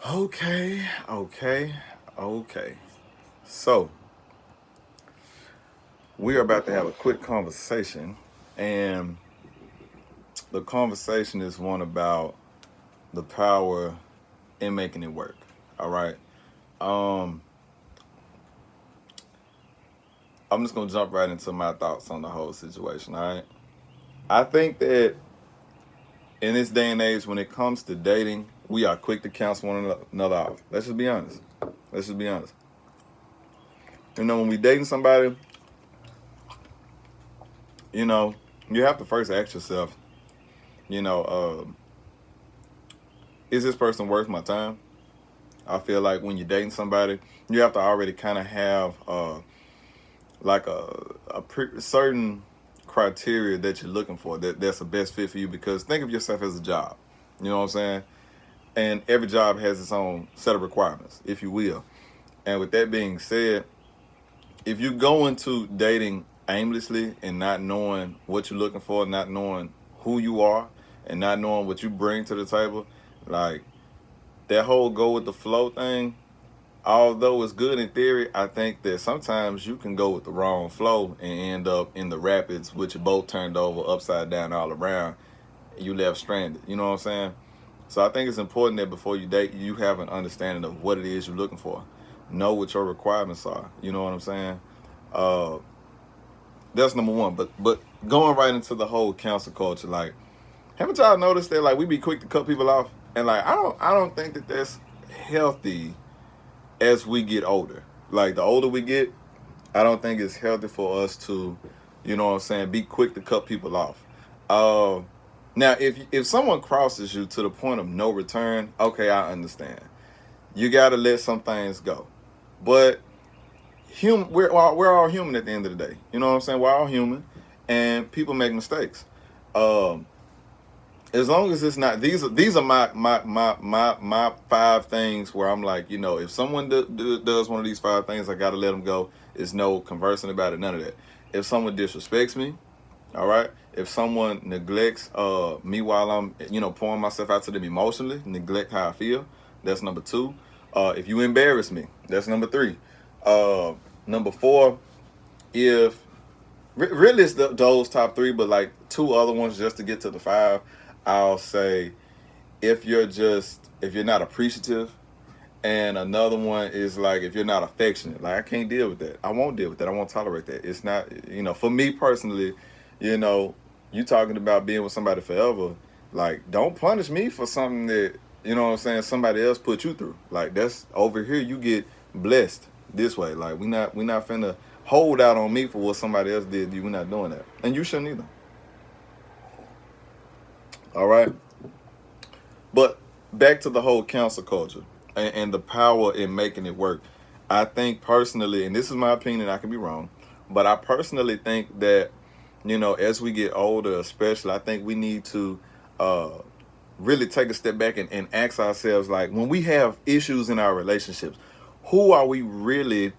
Okay, okay, okay. So, we are about to have a quick conversation, and the conversation is one about the power in making it work. All right. Um, I'm just gonna jump right into my thoughts on the whole situation. All right. I think that in this day and age, when it comes to dating, we are quick to cancel one another out. Let's just be honest. Let's just be honest. When we dating somebody, you know, you have to first ask yourself, you know, is this person worth my time? I feel like when you're dating somebody, you have to already kind of have like certain criteria that you're looking for that's the best fit for you. Because think of yourself as a job, you know what I'm saying? And every job has its own set of requirements, if you will. And with that being said, if you go into dating aimlessly and not knowing what you're looking for, not knowing who you are, and not knowing what you bring to the table, like that whole go with the flow thing, although it's good in theory, I think that sometimes you can go with the wrong flow and end up in the rapids, which your boat turned over upside down all around. You left stranded. You know what I'm saying? So I think it's important that before you date, you have an understanding of what it is you're looking for. Know what your requirements are. You know what I'm saying? Uh, that's number one. But going right into the whole council culture, like, haven't y'all noticed that like we be quick to cut people off, and like I don't think that that's healthy as we get older. Like the older we get, I don't think it's healthy for us to, you know what I'm saying, be quick to cut people off. Uh, Now, if someone crosses you to the point of no return, okay, I understand. You got to let some things go. But we're all human at the end of the day. You know what I'm saying? We're all human, and people make mistakes. Um, as long as it's not these are my five things where I'm like, if someone does one of these five things, I gotta let them go. There's no conversing about it, none of that. If someone disrespects me, all right. If someone neglects me while I'm pouring myself out to them emotionally, neglect how I feel, that's number two. If you embarrass me, that's number three. uh Number four, if really it's those top three, but like two other ones just to get to the five, I'll say if you're not appreciative, and another one is like if you're not affectionate. Like I can't deal with that. I won't deal with that. I won't tolerate that. It's not, for me personally, you know, you talking about being with somebody forever. Like don't punish me for something that, what I'm saying, somebody else put you through. Like that's over here you get blessed this way. Like we not finna hold out on me for what somebody else did. We're not doing that. And you shouldn't either. All right. But back to the whole council culture and the power in making it work. I think personally, and this is my opinion, I can be wrong, but I personally think that, as we get older, especially, I think we need to uh, really take a step back and ask ourselves, like, when we have issues in our relationships, who are we really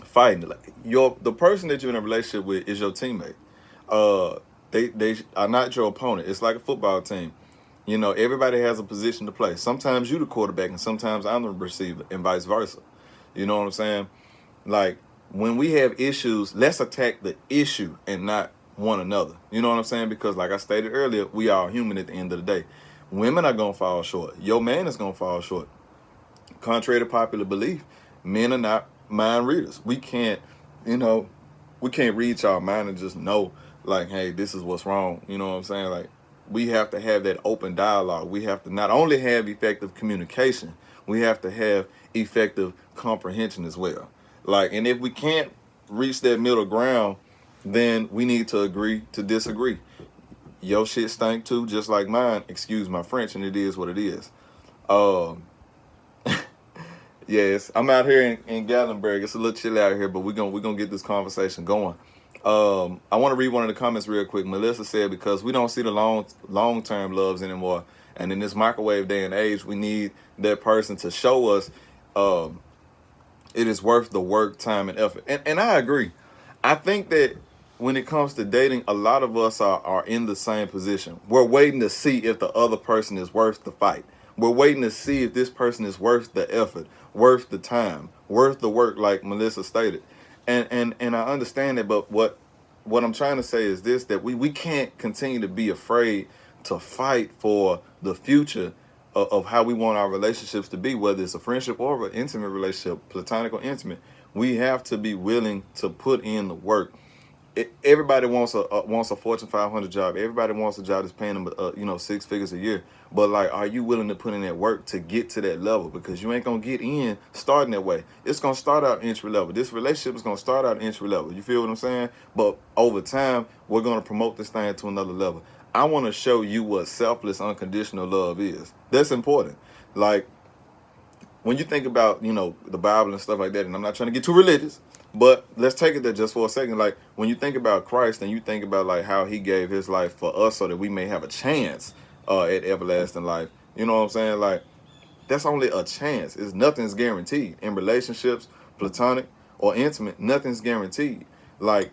fighting? Like, the person that you're in a relationship with is your teammate. Uh, they are not your opponent. It's like a football team. Everybody has a position to play. Sometimes you the quarterback and sometimes I'm the receiver and vice versa. You know what I'm saying? Like when we have issues, let's attack the issue and not one another. You know what I'm saying? Because like I stated earlier, we are human at the end of the day. Women are gonna fall short. Your man is gonna fall short. Contrary to popular belief, men are not mind readers. You know, we can't read y'all mind and just know, like, hey, this is what's wrong. You know what I'm saying? Like, we have to have that open dialogue. We have to not only have effective communication, we have to have effective comprehension as well. Like, and if we can't reach that middle ground, then we need to agree to disagree. Your shit stank too, just like mine. Excuse my French, and it is what it is. Um, Yes, I'm out here in Gatlinburg. It's a little chilly out here, but we're gonna get this conversation going. I want to read one of the comments real quick. Melissa said, because we don't see the long term loves anymore, and in this microwave day and age, we need that person to show us um, it is worth the work, time, and effort. And I agree. I think that when it comes to dating, a lot of us are in the same position. We're waiting to see if the other person is worth the fight. We're waiting to see if this person is worth the effort, worth the time, worth the work, like Melissa stated. And I understand it, but what I'm trying to say is this, that we can't continue to be afraid to fight for the future of how we want our relationships to be, whether it's a friendship or an intimate relationship, platonic or intimate. We have to be willing to put in the work. Everybody wants a Fortune 500 job. Everybody wants a job that's paying them, 6 figures a year. But like, are you willing to put in that work to get to that level? Because you ain't gonna get in starting that way. It's gonna start out entry level. This relationship is gonna start out entry level. You feel what I'm saying? But over time, we're gonna promote this thing to another level. I want to show you what selfless, unconditional love is. That's important. Like, when you think about, the Bible and stuff like that, and I'm not trying to get too religious, but let's take it there just for a second. Like, when you think about Christ and you think about like how he gave his life for us so that we may have a chance at everlasting life, you know what I'm saying? Like, that's only a chance. Nothing's guaranteed. In relationships, platonic or intimate, nothing's guaranteed. Like,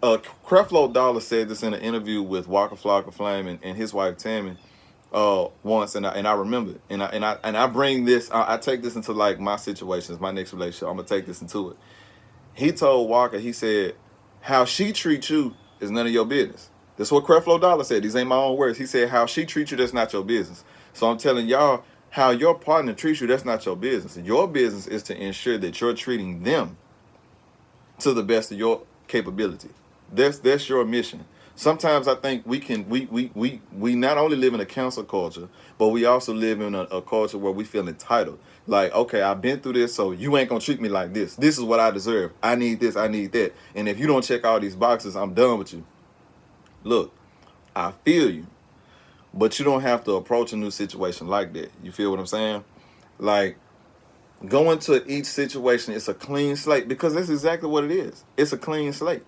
Creflo Dollar said this in an interview with Waka Flocka Flame and his wife Tammy once, and I remember it. And I bring this, I take this into like my situations, my next relationship. I'm gonna take this into it. He told Walker, he said, how she treats you is none of your business. That's what Creflo Dollar said. These ain't my own words. He said, how she treats you, that's not your business. So I'm telling y'all, how your partner treats you, that's not your business. Your business is to ensure that you're treating them to the best of your capability. That's your mission. Sometimes I think we not only live in a cancel culture, but we also live in a culture where we feel entitled. Like, okay, I've been through this, so you ain't gonna treat me like this. This is what I deserve. I need this, I need that. And if you don't check all these boxes, I'm done with you. Look, I feel you, but you don't have to approach a new situation like that. You feel what I'm saying? Like, go into each situation, it's a clean slate, because that's exactly what it is. It's a clean slate.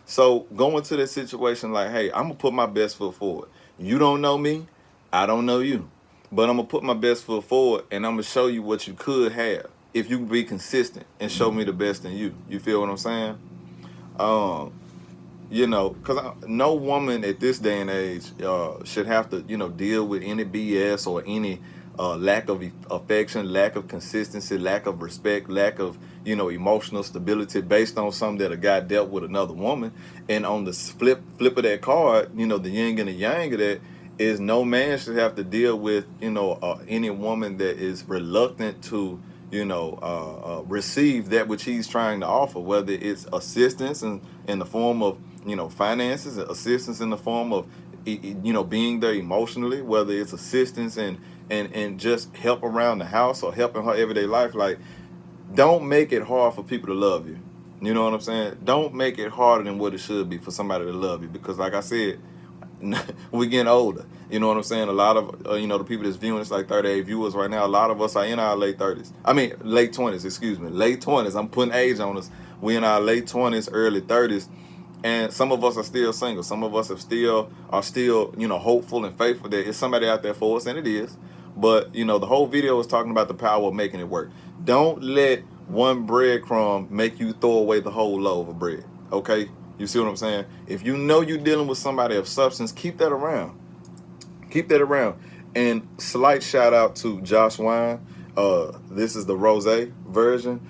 So go into this situation like, hey, I'm going to put my best foot forward. You don't know me, I don't know you. But I'm going to put my best foot forward, and I'm going to show you what you could have if you be consistent and show me the best in you. You feel what I'm saying? Because no woman at this day and age should have to, deal with any BS or any lack of affection, lack of consistency, lack of respect, lack of, emotional stability based on something that a guy dealt with another woman. And on the flip of that card, the yin and the yang of that is no man should have to deal with, any woman that is reluctant to, receive that which he's trying to offer, whether it's assistance in the form of, finances, assistance in the form of, being there emotionally, whether it's assistance and just help around the house or help in her everyday life. Like, don't make it hard for people to love you. You know what I'm saying? Don't make it harder than what it should be for somebody to love you, because like I said, we're getting older. You know what I'm saying? A lot of, the people that's viewing this, like 38 viewers right now, a lot of us are in our late 30s. I mean, late 20s, excuse me. Late 20s. I'm putting age on us. We're in our late 20s, early 30s. And some of us are still single. Some of us are still, hopeful and faithful that it's somebody out there for us, and it is. But, the whole video is talking about the power of making it work. Don't let one breadcrumb make you throw away the whole loaf of bread, okay? You see what I'm saying? If you know you're dealing with somebody of substance, keep that around. Keep that around. And slight shout out to Josh Wine. This is the rosé version.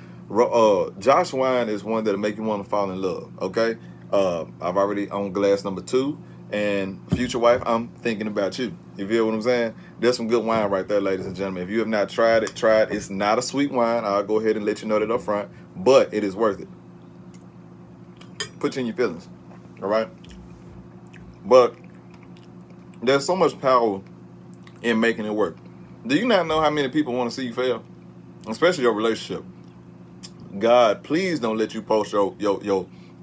Josh Wine is one that'll make you want to fall in love, okay? I've already owned glass number 2. And future wife, I'm thinking about you. You feel what I'm saying? There's some good wine right there, ladies and gentlemen. If you have not tried it, try it. It's not a sweet wine. I'll go ahead and let you know that up front. But it is worth it. Put you in your feelings. All right? But there's so much power in making it work. Do you not know how many people want to see you fail? Especially your relationship. God, please don't let you post your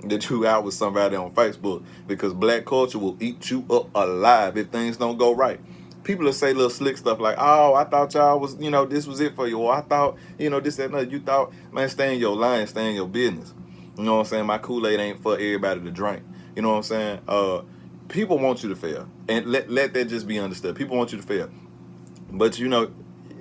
that you out with somebody on Facebook, because black culture will eat you up alive if things don't go right. People will say little slick stuff like, oh, I thought y'all was, this was it for you. Or I thought, this, that, and that. You thought, man, stay in your line, stay in your business. You know what I'm saying? My Kool-Aid ain't for everybody to drink. You know what I'm saying? People want you to fail. And let that just be understood. People want you to fail. But,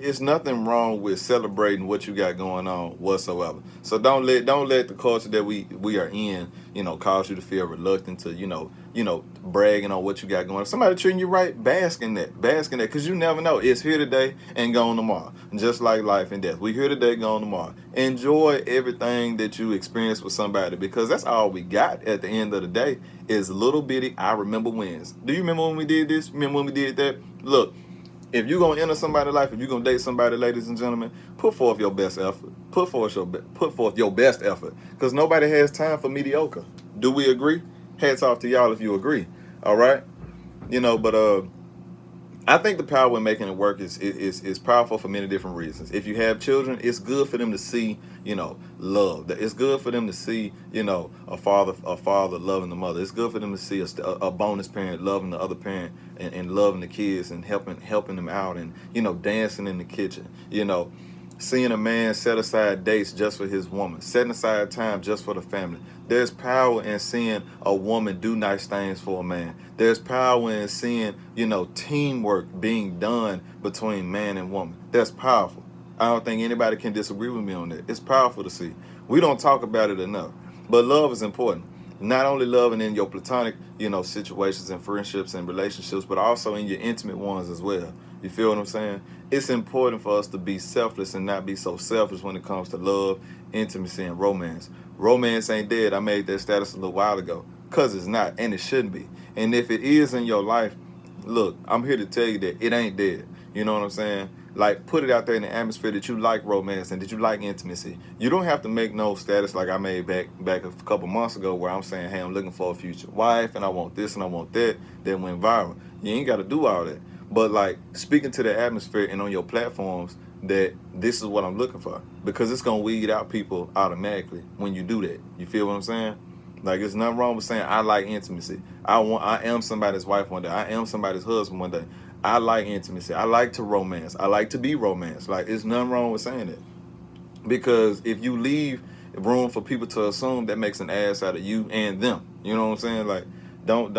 it's nothing wrong with celebrating what you got going on whatsoever. So don't let the culture that we are in, cause you to feel reluctant to, bragging on what you got going. If somebody treating you right, bask in that, because you never know. It's here today and gone tomorrow. Just like life and death. We here today, gone tomorrow. Enjoy everything that you experience with somebody, because that's all we got at the end of the day is little bitty I remember wins. Do you remember when we did this? Remember when we did that? Look, if you're gonna enter somebody's life, if you're gonna date somebody, ladies and gentlemen, put forth your best effort. Put forth your best effort, because nobody has time for mediocre. Do we agree? Hats off to y'all if you agree. All right, but I think the power in making it work is powerful for many different reasons. If you have children, it's good for them to see, love. It's good for them to see, a father loving the mother. It's good for them to see a bonus parent loving the other parent and loving the kids and helping them out and, dancing in the kitchen, seeing a man set aside dates just for his woman, setting aside time just for the family. There's power in seeing a woman do nice things for a man. There's power in seeing, teamwork being done between man and woman. That's powerful. I don't think anybody can disagree with me on that. It's powerful to see. We don't talk about it enough. But love is important. Not only loving in your platonic, situations and friendships and relationships, but also in your intimate ones as well. You feel what I'm saying? It's important for us to be selfless and not be so selfish when it comes to love, intimacy, and romance. Romance ain't dead. I made that status a little while ago. Because it's not, and it shouldn't be. And if it is in your life, look, I'm here to tell you that it ain't dead. You know what I'm saying? Like, put it out there in the atmosphere that you like romance and that you like intimacy. You don't have to make no status like I made back a couple months ago where I'm saying, hey, I'm looking for a future wife and I want this and I want that. That went viral. You ain't got to do all that. But, like, speaking to the atmosphere and on your platforms that this is what I'm looking for. Because it's going to weed out people automatically when you do that. You feel what I'm saying? Like, there's nothing wrong with saying I like intimacy. I am somebody's wife one day. I am somebody's husband one day. I like intimacy. I like to romance. I like to be romanced. Like, there's nothing wrong with saying that. Because if you leave room for people to assume, that makes an ass out of you and them. You know what I'm saying? Like, don't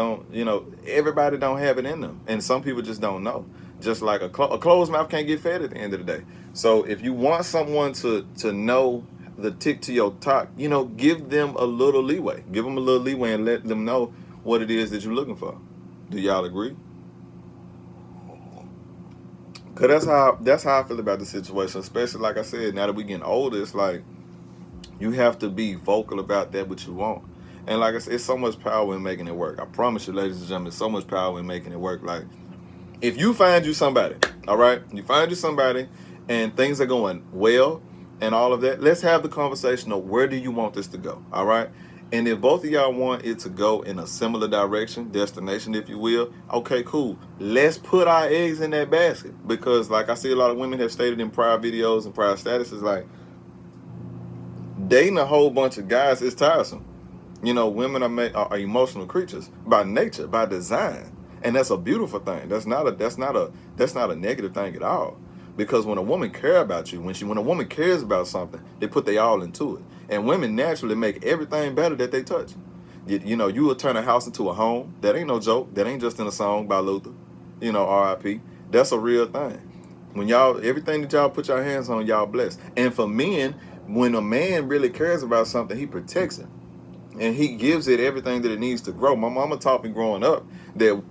everybody don't have it in them. And some people just don't know. Just like a closed mouth can't get fed at the end of the day. So if you want someone to know the tick to your talk, give them a little leeway. Give them a little leeway and let them know what it is that you're looking for. Do y'all agree? Cause that's how I feel about the situation. Especially, like I said, now that we getting older, it's like you have to be vocal about that what you want. And like I said, it's so much power in making it work. I promise you, ladies and gentlemen, so much power in making it work. Like, if you find you somebody, all right, you find you somebody, and things are going well, and all of that, let's have the conversation of where do you want this to go, all right? And if both of y'all want it to go in a similar direction, destination, if you will, okay, cool. Let's put our eggs in that basket. Because, like I see a lot of women have stated in prior videos and prior statuses, like, dating a whole bunch of guys is tiresome. Women are emotional creatures by nature, by design. And that's a beautiful thing. That's not a negative thing at all. Because when a woman cares about you, when a woman cares about something, they put their all into it. And women naturally make everything better that they touch. You will turn a house into a home. That ain't no joke. That ain't just in a song by Luther. R.I.P. That's a real thing. When everything that y'all put your hands on, y'all blessed. And for men, when a man really cares about something, he protects it. And he gives it everything that it needs to grow. My mama taught me growing up that,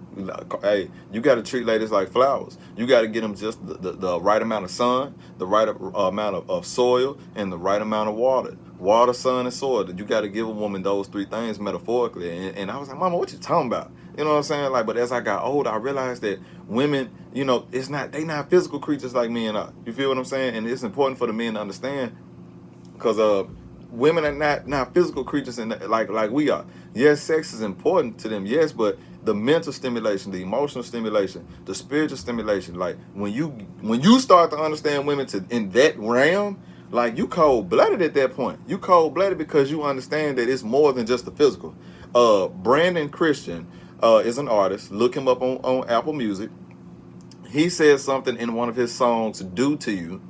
hey, you got to treat ladies like flowers. You got to get them just the right amount of sun, the right amount of soil, and the right amount of water. Water, sun, and soil. You got to give a woman those three things metaphorically. And I was like, Mama, what you talking about? You know what I'm saying? Like, but as I got older, I realized that women, they not physical creatures like men are. You feel what I'm saying? And it's important for the men to understand, because women are not physical creatures like we are. Yes, sex is important to them, yes, but the mental stimulation, the emotional stimulation, the spiritual stimulation, like when you start to understand women in that realm, like, you cold-blooded at that point. You cold-blooded because you understand that it's more than just the physical. Brandon Christian is an artist. Look him up on Apple Music. He said something in one of his songs, "Do to You."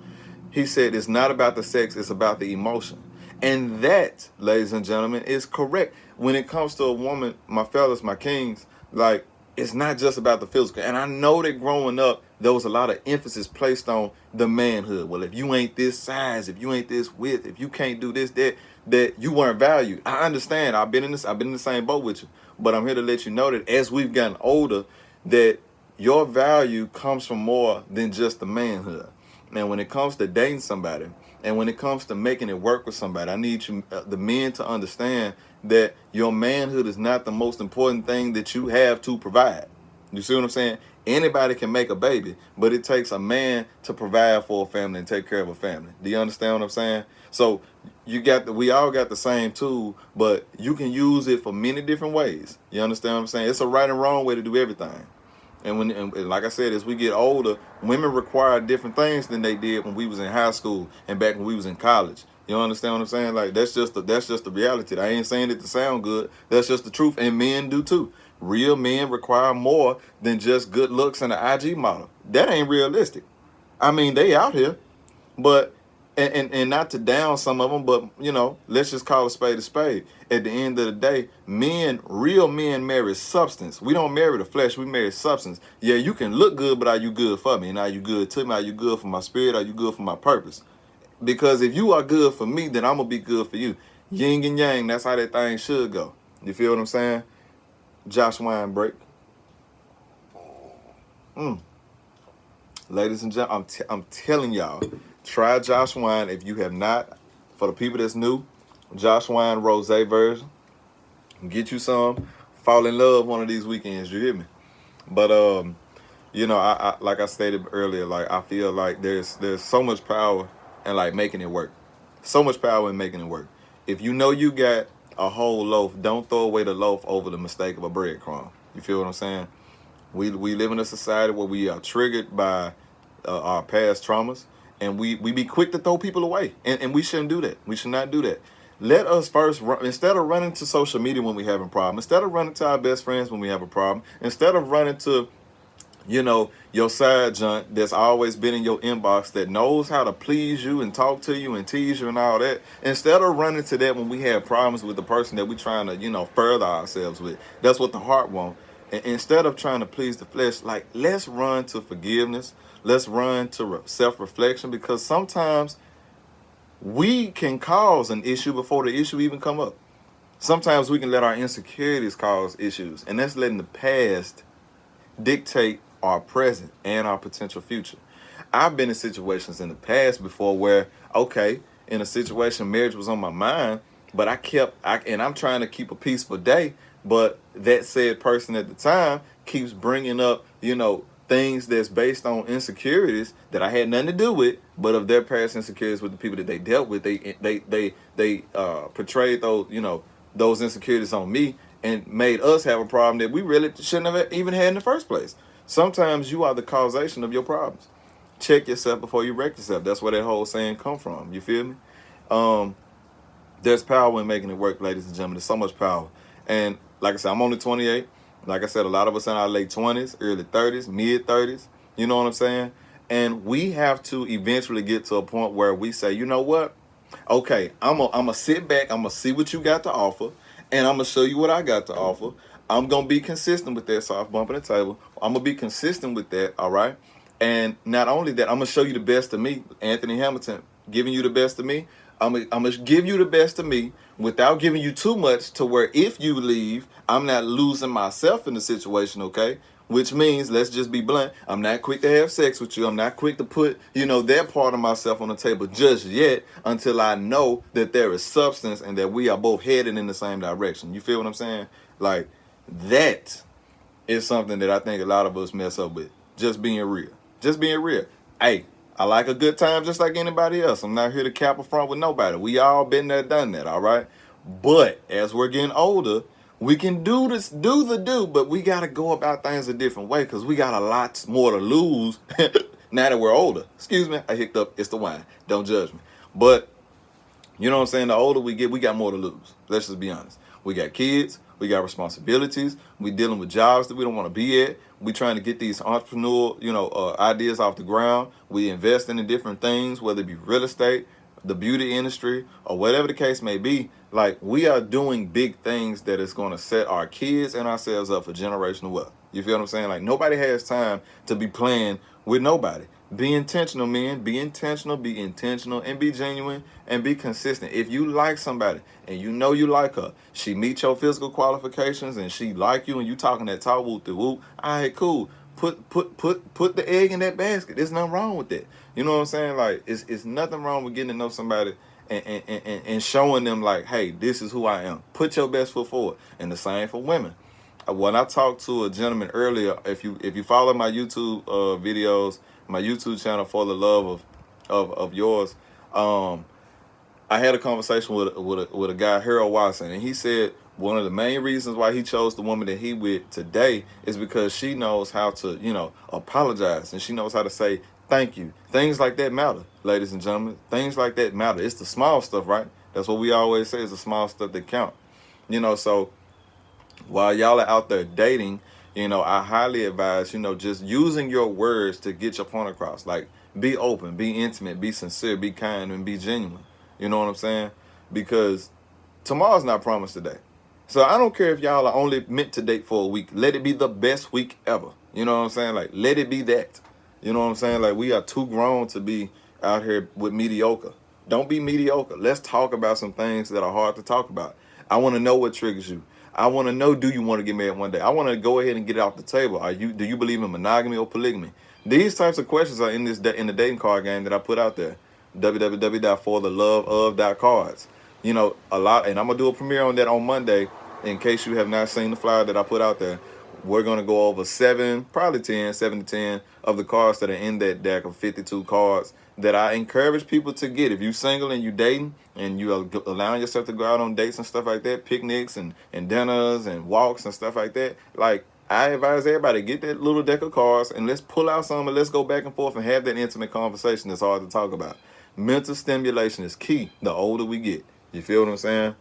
He said it's not about the sex, it's about the emotion. And that, ladies and gentlemen, is correct. When it comes to a woman, my fellas, my kings, like, it's not just about the physical. And I know that growing up, there was a lot of emphasis placed on the manhood. Well, if you ain't this size, if you ain't this width, if you can't do this, that you weren't valued. I understand. I've been in the same boat with you. But I'm here to let you know that as we've gotten older, that your value comes from more than just the manhood. Now, when it comes to dating somebody, and when it comes to making it work with somebody, I need you, the men, to understand that your manhood is not the most important thing that you have to provide. You see what I'm saying? Anybody can make a baby, but it takes a man to provide for a family and take care of a family. Do you understand what I'm saying? So we all got the same tool, but you can use it for many different ways. You understand what I'm saying? It's a right and wrong way to do everything. And like I said, as we get older, women require different things than they did when we was in high school and back when we was in college. You understand what I'm saying? Like, that's just the reality. I ain't saying it to sound good. That's just the truth, and men do too. Real men require more than just good looks and an IG model. That ain't realistic. I mean, they out here, but and not to down some of them, but let's just call a spade a spade. At the end of the day, real men marry substance. We don't marry the flesh, we marry substance. Yeah, you can look good, but are you good for me? And are you good to me? Are you good for my spirit? Are you good for my purpose? Because if you are good for me, then I'm gonna be good for you. Yin and yang, that's how that thing should go. You feel what I'm saying? Josh Wine break. Ladies and gentlemen, I'm telling y'all, try Josh Wine if you have not. For the people that's new, Josh Wine Rosé version. Get you some. Fall in love one of these weekends. You hear me? But I like I stated earlier, like I feel like there's so much power in like making it work. So much power in making it work. If you know you got a whole loaf, don't throw away the loaf over the mistake of a breadcrumb. You feel what I'm saying? We live in a society where we are triggered by our past traumas, and we be quick to throw people away, and we shouldn't do that. We should not do that. Let us first instead of running to social media when we having a problem, instead of running to our best friends when we have a problem, instead of running to your side junk that's always been in your inbox, that knows how to please you and talk to you and tease you and all that, instead of running to that when we have problems with the person that we trying to further ourselves with. That's what the heart wants. And instead of trying to please the flesh, like, let's run to forgiveness. Let's run to self-reflection, because sometimes we can cause an issue before the issue even come up. Sometimes we can let our insecurities cause issues, and that's letting the past dictate our present and our potential future. I've been in situations in the past before where, okay, in a situation, marriage was on my mind, but I'm trying to keep a peaceful day, but that said person at the time keeps bringing up, things that's based on insecurities that I had nothing to do with, but of their past insecurities with the people that they dealt with. They portrayed those insecurities on me and made us have a problem that we really shouldn't have even had in the first place. Sometimes you are the causation of your problems. Check yourself before you wreck yourself. That's where that whole saying come from. You feel me? There's power in making it work, ladies and gentlemen. There's so much power. And like I said, I'm only 28. Like I said, a lot of us in our late 20s, early 30s, mid 30s. You know what I'm saying? And we have to eventually get to a point where we say, you know what? Okay, I'm gonna sit back. I'm gonna see what you got to offer, and I'm gonna show you what I got to offer. I'm gonna be consistent with that. Soft bumping the table. I'm gonna be consistent with that. All right. And not only that, I'm gonna show you the best of me, Anthony Hamilton, giving you the best of me. I'm gonna give you the best of me without giving you too much, to where if you leave, I'm not losing myself in the situation, okay? Which means, let's just be blunt, I'm not quick to have sex with you. I'm not quick to put, that part of myself on the table just yet, until I know that there is substance and that we are both heading in the same direction. You feel what I'm saying? Like, that is something that I think a lot of us mess up with. Just being real. Just being real. Hey, I like a good time just like anybody else. I'm not here to cap a front with nobody. We all been there, done that, all right? But as we're getting older, we can do but we got to go about things a different way, because we got a lot more to lose now that we're older. Excuse me, I hiccuped up. It's the wine. Don't judge me. But, you know what I'm saying? The older we get, we got more to lose. Let's just be honest. We got kids. We got responsibilities. We dealing with jobs that we don't want to be at. We trying to get these entrepreneurial, ideas off the ground. We investing in different things, whether it be real estate, the beauty industry, or whatever the case may be. Like, we are doing big things that is going to set our kids and ourselves up for generational wealth. You feel what I'm saying? Like, nobody has time to be playing with nobody. Be intentional, men. Be intentional, and be genuine, and be consistent. If you like somebody and you know you like her, she meets your physical qualifications and she like you and you talking that talk whoop the whoop, all right, cool. Put the egg in that basket. There's nothing wrong with that. You know what I'm saying? Like it's nothing wrong with getting to know somebody and showing them like, hey, this is who I am. Put your best foot forward. And the same for women. When I talked to a gentleman earlier, if you follow my YouTube videos, my YouTube channel, For the Love of Yours, I had a conversation with a guy, Harold Watson, and he said one of the main reasons why he chose the woman that he with today is because she knows how to, apologize, and she knows how to say thank you. Things like that matter, ladies and gentlemen. Things like that matter. It's the small stuff, right? That's what we always say, is the small stuff that count. So while y'all are out there dating, I highly advise, just using your words to get your point across. Like, be open, be intimate, be sincere, be kind, and be genuine. You know what I'm saying? Because tomorrow's not promised today. So I don't care if y'all are only meant to date for a week. Let it be the best week ever. You know what I'm saying? Like, let it be that. You know what I'm saying? Like, we are too grown to be out here with mediocre. Don't be mediocre. Let's talk about some things that are hard to talk about. I want to know what triggers you. I want to know, do you want to get married one day? I want to go ahead and get it off the table. Do you believe in monogamy or polygamy? These types of questions are in the dating card game that I put out there. www.fortheloveof.cards. A lot, and I'm gonna do a premiere on that on Monday. In case you have not seen the flyer that I put out there, we're gonna go over 7 to 10 of the cards that are in that deck of 52 cards that I encourage people to get. If you single and you dating and you are allowing yourself to go out on dates and stuff like that, picnics and dinners and walks and stuff like that, like, I advise everybody, get that little deck of cards and let's pull out some and let's go back and forth and have that intimate conversation that's hard to talk about. Mental stimulation is key the older we get. You feel what I'm saying?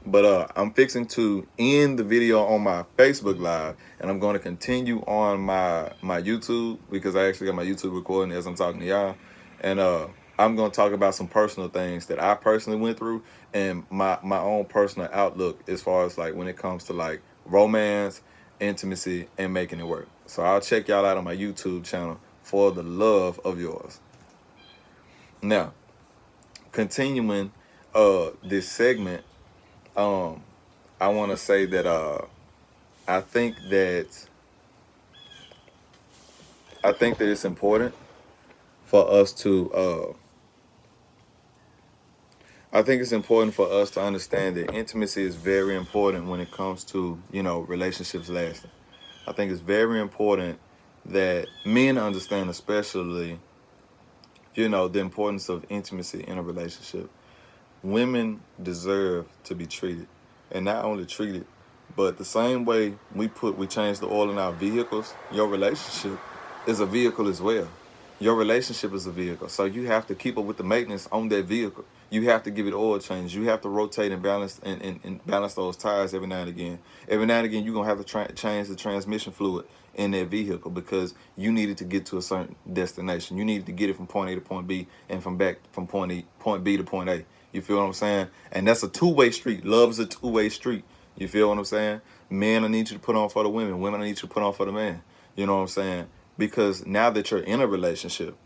But I'm fixing to end the video on my Facebook Live, and I'm going to continue on my YouTube, because I actually got my YouTube recording as I'm talking to y'all. And I'm going to talk about some personal things that I personally went through and my own personal outlook as far as like when it comes to like romance, intimacy, and making it work. So I'll check y'all out on my YouTube channel, For the Love of Yours. Now, continuing this segment, I want to say that I think that it's important for us to understand that intimacy is very important when it comes to, relationships lasting. I think it's very important that men understand, especially, the importance of intimacy in a relationship. Women deserve to be treated, and not only treated, but the same way we change the oil in our vehicles. Your relationship is a vehicle as well. Your relationship is a vehicle, so you have to keep up with the maintenance on that vehicle. You have to give it oil change. You have to rotate and balance and balance those tires every now and again. Every now and again, you're gonna have to change the transmission fluid in that vehicle because you needed to get to a certain destination. You needed to get it from point A to point B and from point B to point A. You feel what I'm saying? And that's a two-way street. Love is a two-way street. You feel what I'm saying? Men, I need you to put on for the women. Women, I need you to put on for the man. You know what I'm saying? Because now that you're in a relationship,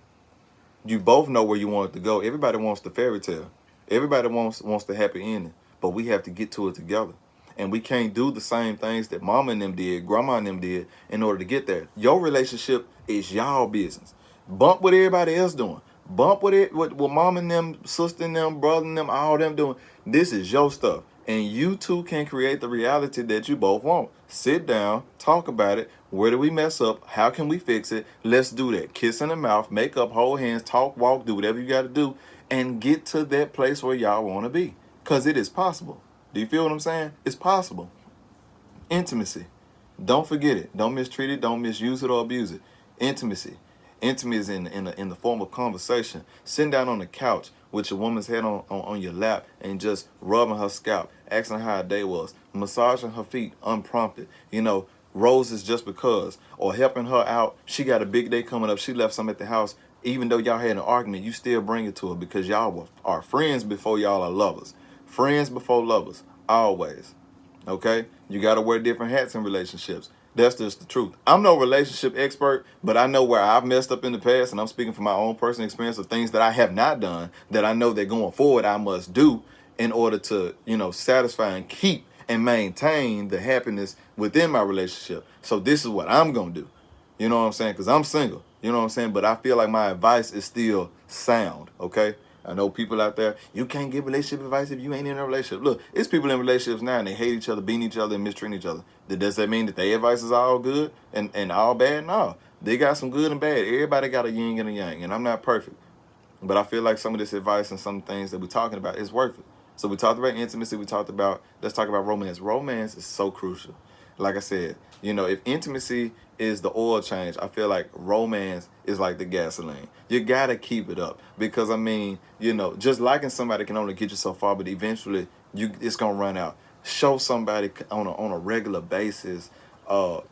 you both know where you want it to go. Everybody wants the fairy tale. Everybody wants the happy ending. But we have to get to it together. And we can't do the same things that mama and them did, grandma and them did in order to get there. Your relationship is y'all business. Bump what everybody else doing. Bump what mom and them, sister and them, brother and them, all them doing. This is your stuff. And you two can create the reality that you both want. Sit down, talk about it. Where do we mess up? How can we fix it? Let's do that. Kiss in the mouth, make up, hold hands, talk, walk, do whatever you got to do, and get to that place where y'all want to be. Because it is possible. Do you feel what I'm saying? It's possible. Intimacy. Don't forget it. Don't mistreat it. Don't misuse it or abuse it. Intimacy. Intimacy is in the form of conversation. Sitting down on the couch with your woman's head on your lap and just rubbing her scalp, asking her how her day was, massaging her feet unprompted. Roses just because, or helping her out. She got a big day coming up. She left something at the house. Even though y'all had an argument, you still bring it to her because y'all are friends before y'all are lovers. Friends before lovers, always. Okay? You got to wear different hats in relationships. That's just the truth. I'm no relationship expert, but I know where I've messed up in the past, and I'm speaking from my own personal experience of things that I have not done that I know that going forward I must do in order to, satisfy and keep and maintain the happiness within my relationship. So this is what I'm gonna do. You know what I'm saying? Because I'm single. You know what I'm saying? But I feel like my advice is still sound, okay? I know people out there, you can't give relationship advice if you ain't in a relationship. Look, it's people in relationships now and they hate each other, beating each other, and mistreating each other. Does that mean that their advice is all good and all bad? No. They got some good and bad. Everybody got a yin and a yang, and I'm not perfect. But I feel like some of this advice and some things that we're talking about is worth it. So we talked about intimacy. Let's talk about romance. Romance is so crucial. Like I said, if intimacy is the oil change, I feel like romance is like the gasoline. You got to keep it up because, just liking somebody can only get you so far, but eventually it's going to run out. Show somebody on a regular basis,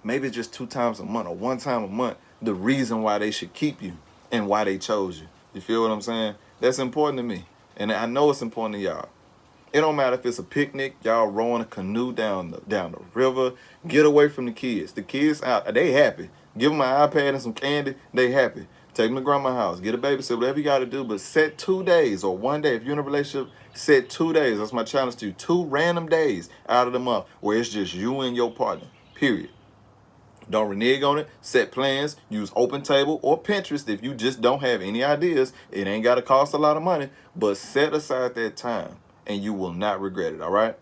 maybe just 2 times a month or 1 time a month, the reason why they should keep you and why they chose you. You feel what I'm saying? That's important to me. And I know it's important to y'all. It don't matter if it's a picnic, y'all rowing a canoe down the river. Get away from the kids. The kids out, they happy. Give them an iPad and some candy, they happy. Take them to grandma's house. Get a babysitter, whatever you got to do. But set 2 days or 1 day. If you're in a relationship, set 2 days. That's my challenge to you. 2 random days out of the month where it's just you and your partner, period. Don't renege on it. Set plans. Use OpenTable or Pinterest if you just don't have any ideas. It ain't got to cost a lot of money, but set aside that time and you will not regret it, all right?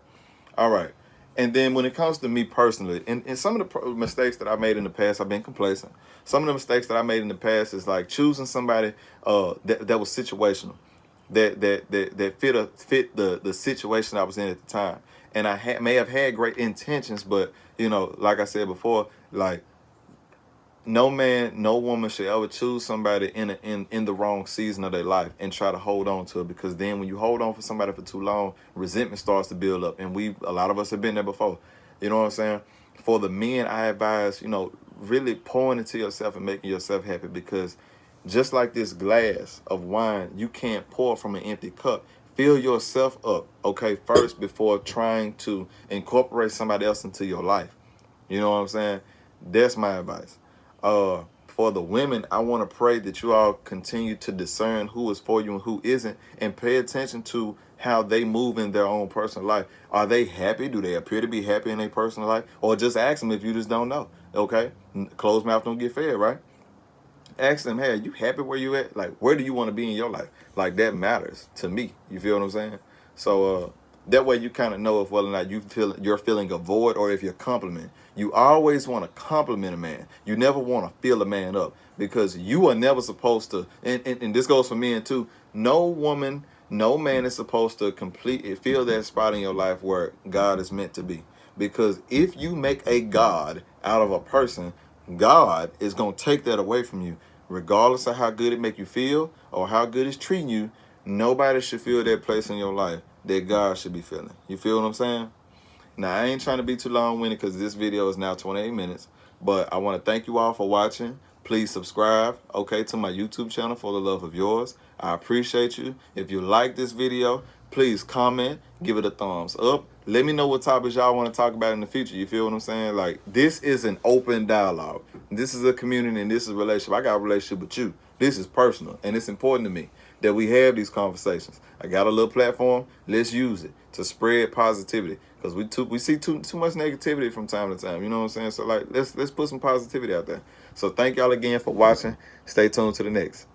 All right. And then when it comes to me personally, and some of the mistakes that I made in the past, I've been complacent. Some of the mistakes that I made in the past is like choosing somebody that was situational, that fit the situation I was in at the time. And I may have had great intentions, but like I said before, like no man, no woman should ever choose somebody in the wrong season of their life and try to hold on to it, because then when you hold on for somebody for too long, resentment starts to build up, and a lot of us have been there before. You know what I'm saying? For the men, I advise, really pouring into yourself and making yourself happy, because just like this glass of wine, you can't pour from an empty cup. Fill yourself up, okay, first before trying to incorporate somebody else into your life. You know what I'm saying? That's my advice. For the women, I want to pray that you all continue to discern who is for you and who isn't, and pay attention to how they move in their own personal life. Are they happy? Do they appear to be happy in their personal life? Or just ask them if you just don't know. Okay? Closed mouth don't get fed, right? Ask them, hey, are you happy where you at? Like, where do you want to be in your life? Like, that matters to me. You feel what I'm saying? So that way you kind of know if whether or not you're feeling a void or if you're complimenting. You always want to compliment a man. You never want to fill a man up, because you are never supposed to, and this goes for men too, no woman, no man is supposed to fill that spot in your life where God is meant to be. Because if you make a God out of a person, God is going to take that away from you. Regardless of how good it make you feel or how good it's treating you, nobody should feel that place in your life that God should be feeling. You feel what I'm saying? Now, I ain't trying to be too long-winded because this video is now 28 minutes. But I want to thank you all for watching. Please subscribe, okay, to my YouTube channel for the love of yours. I appreciate you. If you like this video, please comment, give it a thumbs up. Let me know what topics y'all want to talk about in the future. You feel what I'm saying? Like, this is an open dialogue. This is a community and this is a relationship. I got a relationship with you. This is personal, and it's important to me that we have these conversations. I got a little platform. Let's use it to spread positivity, because we see too much negativity from time to time. You know what I'm saying? So like, let's put some positivity out there. So thank y'all again for watching. Stay tuned to the next.